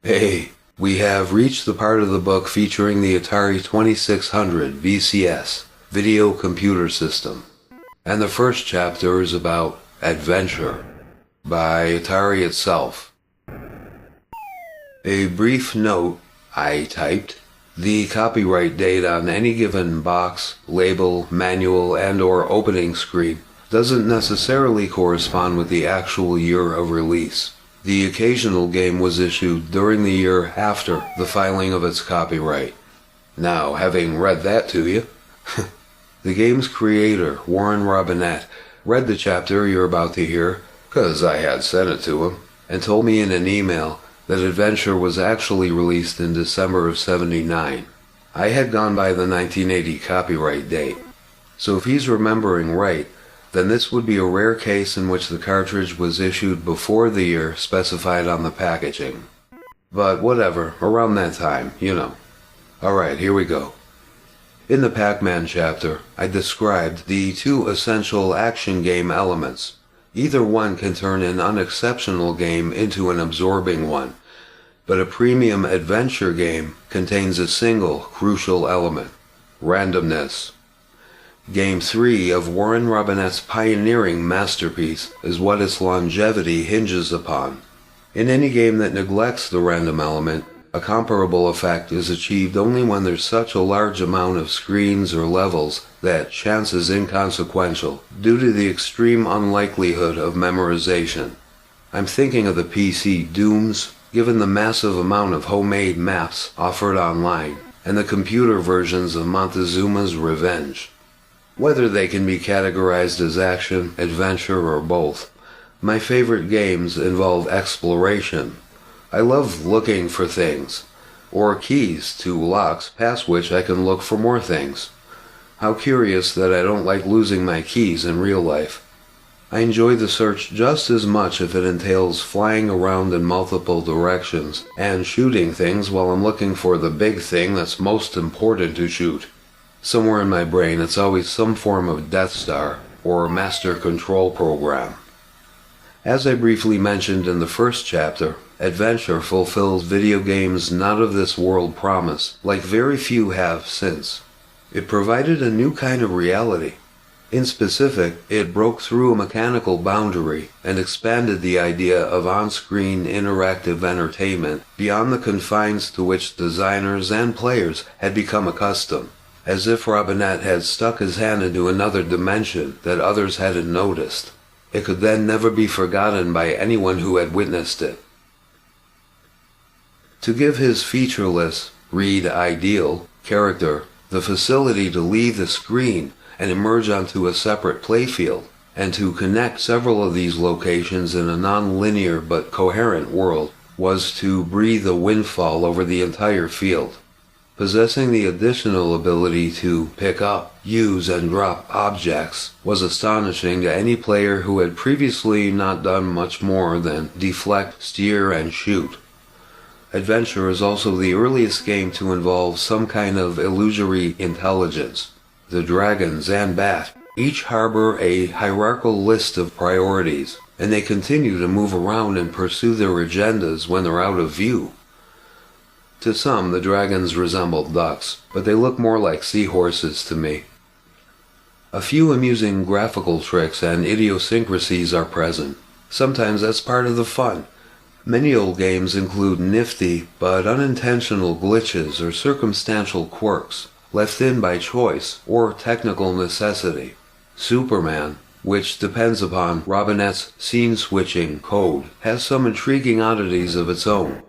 Hey, we have reached the part of the book featuring the Atari 2600 VCS, Video Computer System. And the first chapter is about Adventure, by Atari itself. A brief note, I typed. The copyright date on any given box, label, manual, and/or opening screen doesn't necessarily correspond with the actual year of release. The occasional game was issued during the year after the filing of its copyright. Now, having read that to you, the game's creator, Warren Robinett, read the chapter you're about to hear, 'cause I had sent it to him, and told me in an email that Adventure was actually released in December of '79. I had gone by the 1980 copyright date. So if he's remembering right, then this would be a rare case in which the cartridge was issued before the year specified on the packaging. But whatever, around that time, you know. Alright, here we go. In the Pac-Man chapter, I described the two essential action game elements. Either one can turn an unexceptional game into an absorbing one, but a premium adventure game contains a single crucial element: randomness. Game 3 of Warren Robinett's pioneering masterpiece is what its longevity hinges upon. In any game that neglects the random element, a comparable effect is achieved only when there's such a large amount of screens or levels that chance is inconsequential due to the extreme unlikelihood of memorization. I'm thinking of the PC Dooms, given the massive amount of homemade maps offered online, and the computer versions of Montezuma's Revenge. Whether they can be categorized as action, adventure, or both, my favorite games involve exploration. I love looking for things, or keys to locks past which I can look for more things. How curious that I don't like losing my keys in real life. I enjoy the search just as much if it entails flying around in multiple directions and shooting things while I'm looking for the big thing that's most important to shoot. Somewhere in my brain it's always some form of Death Star or Master Control Program. As I briefly mentioned in the first chapter, Adventure fulfills video games' not-of-this-world promise like very few have since. It provided a new kind of reality. In specific, it broke through a mechanical boundary and expanded the idea of on-screen interactive entertainment beyond the confines to which designers and players had become accustomed, as if Robinett had stuck his hand into another dimension that others hadn't noticed. It could then never be forgotten by anyone who had witnessed it. To give his featureless, read ideal, character the facility to leave the screen and emerge onto a separate playfield, and to connect several of these locations in a non-linear but coherent world, was to breathe a windfall over the entire field. Possessing the additional ability to pick up, use, and drop objects was astonishing to any player who had previously not done much more than deflect, steer, and shoot. Adventure is also the earliest game to involve some kind of illusory intelligence. The dragons and bat each harbor a hierarchical list of priorities, and they continue to move around and pursue their agendas when they're out of view. To some, the dragons resemble ducks, but they look more like seahorses to me. A few amusing graphical tricks and idiosyncrasies are present. Sometimes that's part of the fun. Many old games include nifty but unintentional glitches or circumstantial quirks, left in by choice or technical necessity. Superman, which depends upon Robinett's scene-switching code, has some intriguing oddities of its own.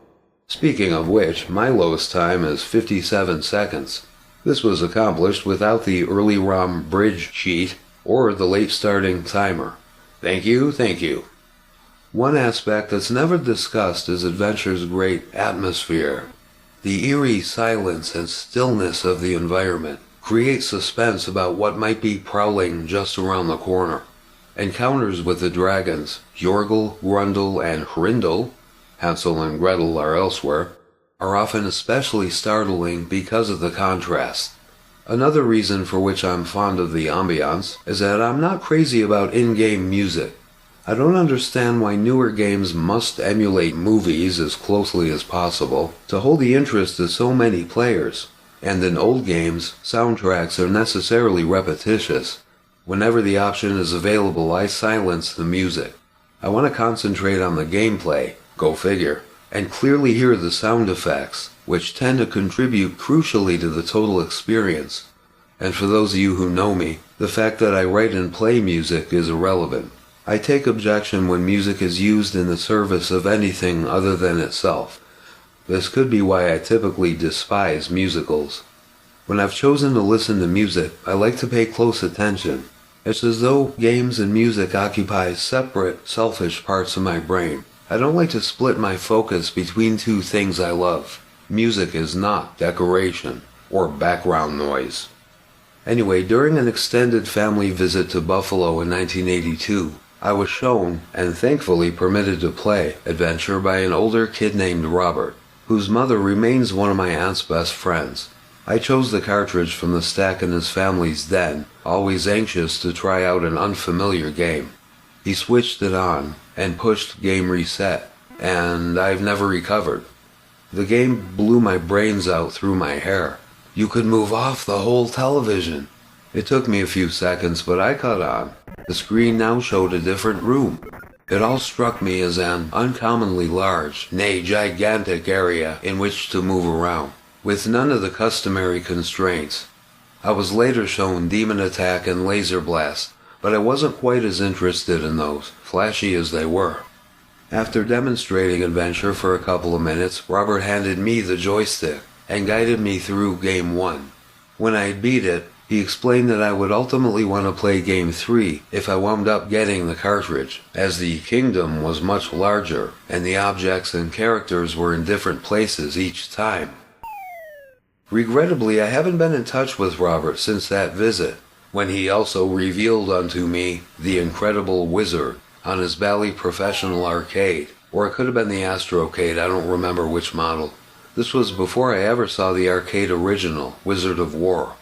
Speaking of which, my lowest time is 57 seconds. This was accomplished without the early ROM bridge cheat or the late starting timer. Thank you, thank you. One aspect that's never discussed is Adventure's great atmosphere. The eerie silence and stillness of the environment create suspense about what might be prowling just around the corner. Encounters with the dragons, Yorgel, Grundle, and Hrindle, Hansel and Gretel are elsewhere, are often especially startling because of the contrast. Another reason for which I'm fond of the ambiance is that I'm not crazy about in-game music. I don't understand why newer games must emulate movies as closely as possible to hold the interest of so many players. And in old games, soundtracks are necessarily repetitious. Whenever the option is available, I silence the music. I want to concentrate on the gameplay, go figure, and clearly hear the sound effects, which tend to contribute crucially to the total experience. And for those of you who know me, the fact that I write and play music is irrelevant. I take objection when music is used in the service of anything other than itself. This could be why I typically despise musicals. When I've chosen to listen to music, I like to pay close attention. It's as though games and music occupy separate, selfish parts of my brain. I don't like to split my focus between two things I love. Music is not decoration or background noise. Anyway, during an extended family visit to Buffalo in 1982, I was shown, and thankfully permitted to play, Adventure by an older kid named Robert, whose mother remains one of my aunt's best friends. I chose the cartridge from the stack in his family's den, always anxious to try out an unfamiliar game. He switched it on, and pushed game reset, and I've never recovered. The game blew my brains out through my hair. You could move off the whole television. It took me a few seconds, but I caught on. The screen now showed a different room. It all struck me as an uncommonly large, nay gigantic area in which to move around, with none of the customary constraints. I was later shown Demon Attack and Laser Blast, but I wasn't quite as interested in those, flashy as they were. After demonstrating Adventure for a couple of minutes, Robert handed me the joystick and guided me through Game 1. When I had beat it, he explained that I would ultimately want to play Game 3 if I wound up getting the cartridge, as the kingdom was much larger and the objects and characters were in different places each time. Regrettably, I haven't been in touch with Robert since that visit, when he also revealed unto me the Incredible Wizard on his Bally Professional Arcade, or it could have been the Astrocade, I don't remember which model. This was before I ever saw the arcade original, Wizard of War.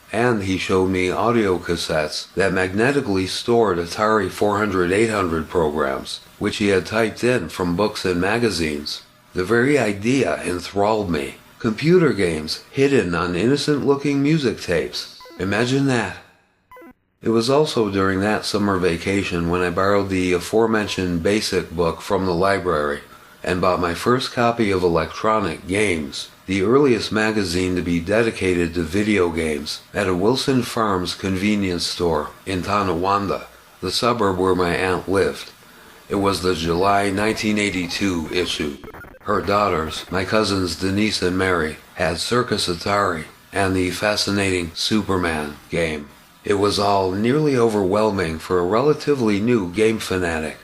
And he showed me audio cassettes that magnetically stored Atari 400-800 programs, which he had typed in from books and magazines. The very idea enthralled me. Computer games hidden on innocent-looking music tapes. Imagine that. It was also during that summer vacation when I borrowed the aforementioned basic book from the library and bought my first copy of Electronic Games, the earliest magazine to be dedicated to video games, at a Wilson Farms convenience store in Tonawanda, the suburb where my aunt lived. It was the July 1982 issue. Her daughters, my cousins Denise and Mary, had Circus Atari and the fascinating Superman game. It was all nearly overwhelming for a relatively new game fanatic.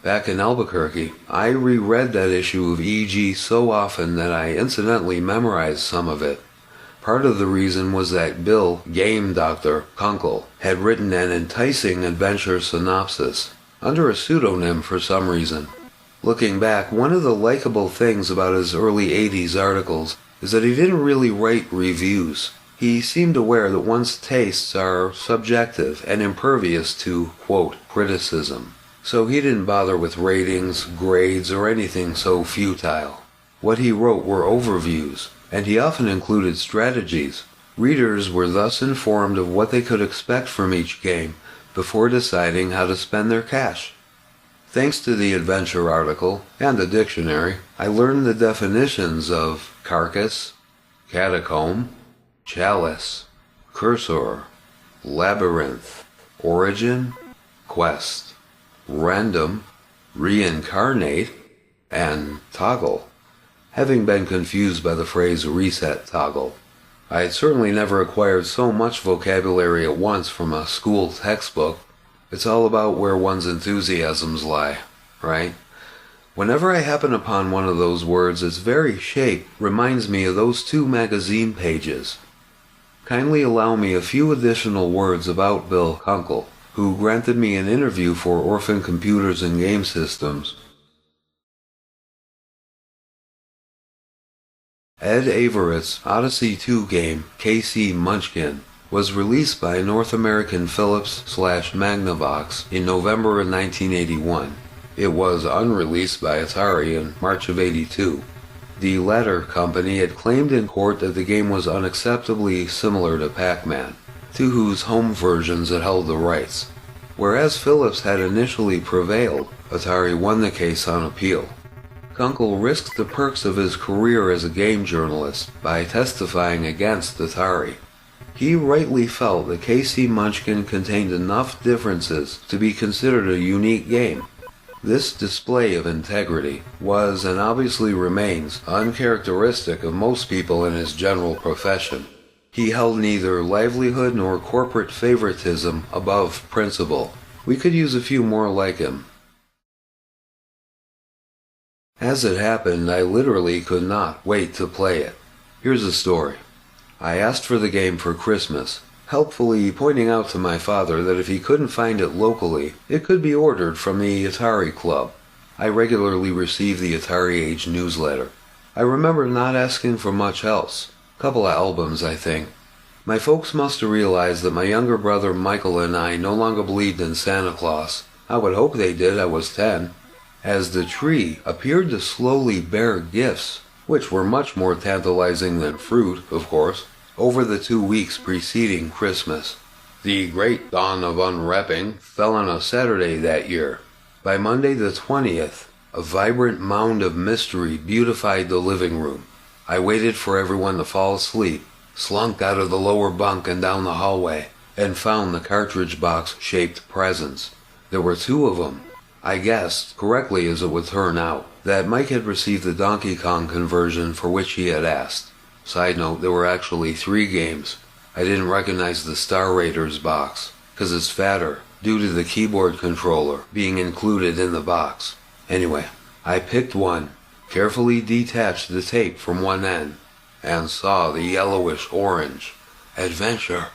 Back in Albuquerque, I reread that issue of E.G. so often that I incidentally memorized some of it. Part of the reason was that Bill, Game Dr. Kunkel, had written an enticing adventure synopsis, under a pseudonym for some reason. Looking back, one of the likable things about his early 80s articles is that he didn't really write reviews. He seemed aware that one's tastes are subjective and impervious to, quote, criticism. So he didn't bother with ratings, grades, or anything so futile. What he wrote were overviews, and he often included strategies. Readers were thus informed of what they could expect from each game before deciding how to spend their cash. Thanks to the adventure article and the dictionary, I learned the definitions of carcass, catacomb, chalice, cursor, labyrinth, origin, quest, random, reincarnate, and toggle, having been confused by the phrase reset toggle. I had certainly never acquired so much vocabulary at once from a school textbook. It's all about where one's enthusiasms lie, right? Whenever I happen upon one of those words, its very shape reminds me of those two magazine pages. Kindly allow me a few additional words about Bill Kunkel, who granted me an interview for Orphan Computers and Game Systems. Ed Averett's Odyssey 2 game, KC Munchkin, was released by North American Philips/Magnavox in November of 1981. It was unreleased by Atari in March of '82. The latter company had claimed in court that the game was unacceptably similar to Pac-Man, to whose home versions it held the rights. Whereas Philips had initially prevailed, Atari won the case on appeal. Kunkel risked the perks of his career as a game journalist by testifying against Atari. He rightly felt that KC Munchkin contained enough differences to be considered a unique game. This display of integrity was, and obviously remains, uncharacteristic of most people in his general profession. He held neither livelihood nor corporate favoritism above principle. We could use a few more like him. As it happened, I literally could not wait to play it. Here's the story. I asked for the game for Christmas, helpfully pointing out to my father that if he couldn't find it locally, it could be ordered from the Atari Club. I regularly received the Atari Age newsletter. I remember not asking for much else. Couple of albums, I think. My folks must have realized that my younger brother Michael and I no longer believed in Santa Claus. I would hope they did. I was 10. As the tree appeared to slowly bear gifts, which were much more tantalizing than fruit, of course, over the 2 weeks preceding Christmas. The great dawn of unwrapping fell on a Saturday that year. By Monday the 20th, a vibrant mound of mystery beautified the living room. I waited for everyone to fall asleep, slunk out of the lower bunk and down the hallway, and found the cartridge box-shaped presents. There were 2 of them. I guessed, correctly as it would turn out, that Mike had received the Donkey Kong conversion for which he had asked. Side note, there were actually 3 games. I didn't recognize the Star Raiders box, because it's fatter, due to the keyboard controller being included in the box. Anyway, I picked one, carefully detached the tape from one end, and saw the yellowish orange. Adventure.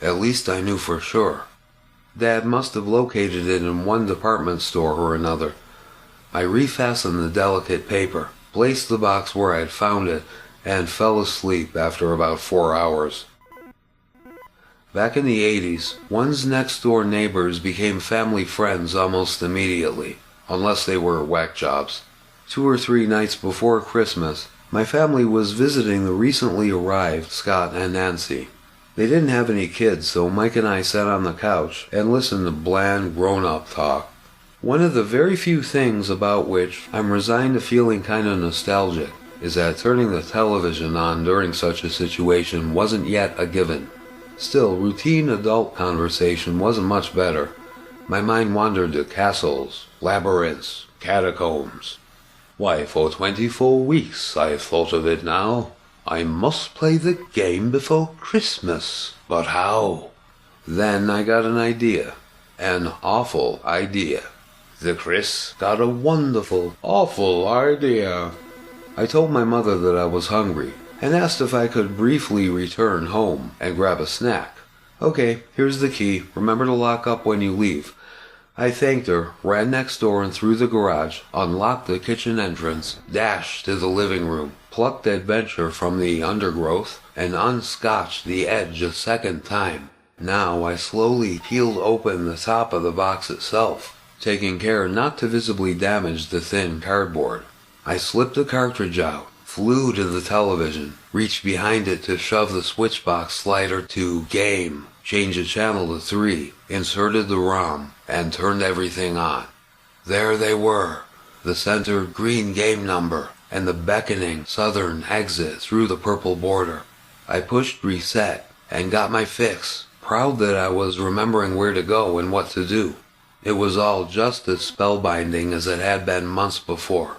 At least I knew for sure. Dad must have located it in one department store or another. I refastened the delicate paper, placed the box where I had found it, and fell asleep after about 4 hours. Back in the 80s, one's next-door neighbors became family friends almost immediately, unless they were whack jobs. 2 or 3 nights before Christmas, my family was visiting the recently arrived Scott and Nancy. They didn't have any kids, so Mike and I sat on the couch and listened to bland grown-up talk. One of the very few things about which I'm resigned to feeling kind of nostalgic is that turning the television on during such a situation wasn't yet a given. Still, routine adult conversation wasn't much better. My mind wandered to castles, labyrinths, catacombs. Why, for 24 weeks I've thought of it now. I must play the game before Christmas. But how? Then I got an idea. An awful idea. The Chris got a wonderful, awful idea. I told my mother that I was hungry, and asked if I could briefly return home and grab a snack. Okay, here's the key. Remember to lock up when you leave. I thanked her, ran next door and through the garage, unlocked the kitchen entrance, dashed to the living room, plucked Adventure from the undergrowth, and unscotched the edge a second time. Now I slowly peeled open the top of the box itself, taking care not to visibly damage the thin cardboard. I slipped the cartridge out, flew to the television, reached behind it to shove the switchbox slider to Game, changed the channel to 3, inserted the ROM, and turned everything on. There they were, the center green game number, and the beckoning southern exit through the purple border. I pushed reset, and got my fix, proud that I was remembering where to go and what to do. It was all just as spellbinding as it had been months before.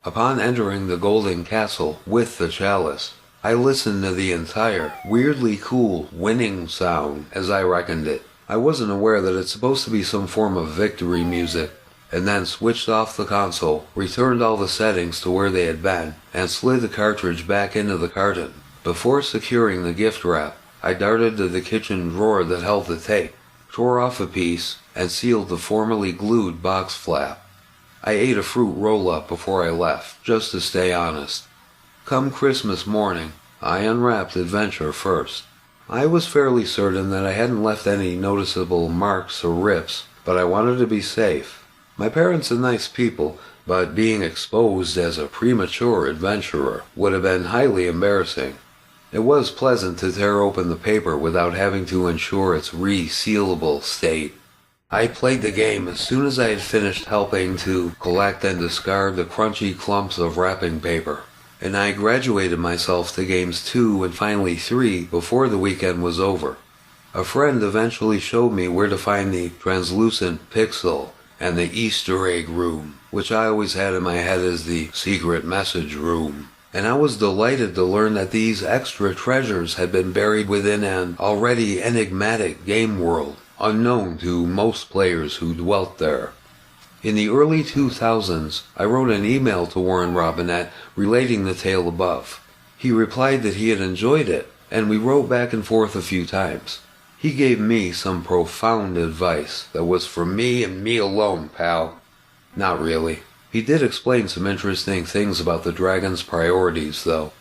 Upon entering the golden castle with the chalice, I listened to the entire, weirdly cool, winning sound, as I reckoned it. I wasn't aware that it's supposed to be some form of victory music, and then switched off the console, returned all the settings to where they had been, and slid the cartridge back into the carton. Before securing the gift wrap, I darted to the kitchen drawer that held the tape, tore off a piece, and sealed the formerly glued box flap. I ate a fruit roll-up before I left, just to stay honest. Come Christmas morning, I unwrapped Adventure first. I was fairly certain that I hadn't left any noticeable marks or rips, but I wanted to be safe. My parents are nice people, but being exposed as a premature adventurer would have been highly embarrassing. It was pleasant to tear open the paper without having to ensure its resealable state. I played the game as soon as I had finished helping to collect and discard the crunchy clumps of wrapping paper, and I graduated myself to games 2 and finally 3 before the weekend was over. A friend eventually showed me where to find the translucent pixel and the Easter egg room, which I always had in my head as the secret message room. And I was delighted to learn that these extra treasures had been buried within an already enigmatic game world, unknown to most players who dwelt there. In the early 2000s, I wrote an email to Warren Robinett relating the tale above. He replied that he had enjoyed it, and we wrote back and forth a few times. He gave me some profound advice that was for me and me alone, pal. Not really. He did explain some interesting things about the dragon's priorities, though.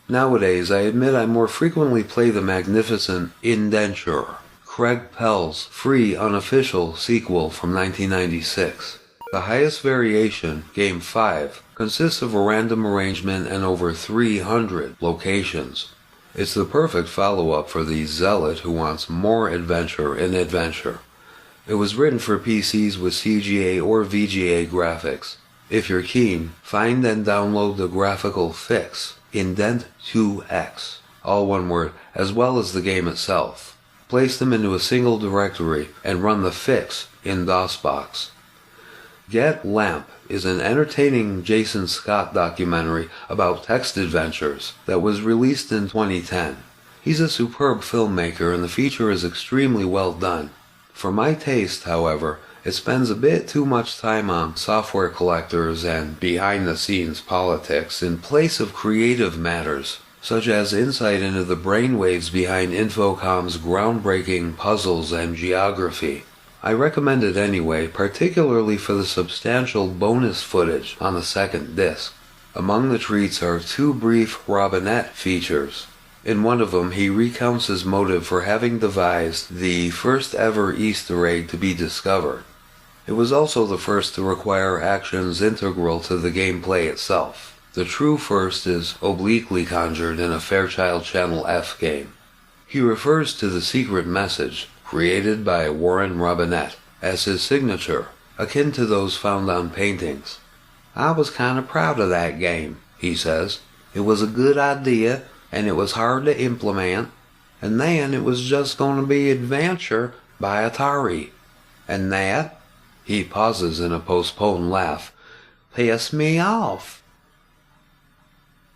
Nowadays, I admit I more frequently play the magnificent Indenture, Craig Pell's free unofficial sequel from 1996. The highest variation, Game 5, consists of a random arrangement and over 300 locations. It's the perfect follow-up for the zealot who wants more adventure in adventure. It was written for PCs with CGA or VGA graphics. If you're keen, find and download the graphical fix, Indent2X, all one word, as well as the game itself. Place them into a single directory and run the fix in DOSBox. Get Lamp is an entertaining Jason Scott documentary about text adventures that was released in 2010. He's a superb filmmaker and the feature is extremely well done. For my taste, however, it spends a bit too much time on software collectors and behind-the-scenes politics in place of creative matters, such as insight into the brainwaves behind Infocom's groundbreaking puzzles and geography. I recommend it anyway, particularly for the substantial bonus footage on the second disc. Among the treats are 2 brief Robinett features. In one of them, he recounts his motive for having devised the first ever Easter egg to be discovered. It was also the first to require actions integral to the gameplay itself. The true first is obliquely conjured in a Fairchild Channel F game. He refers to the secret message, created by Warren Robinett, as his signature, akin to those found on paintings. "I was kind of proud of that game," he says. "It was a good idea, and it was hard to implement, and then it was just going to be Adventure by Atari. And that," he pauses in a postponed laugh, "pissed me off."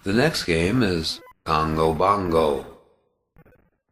The next game is Congo Bongo.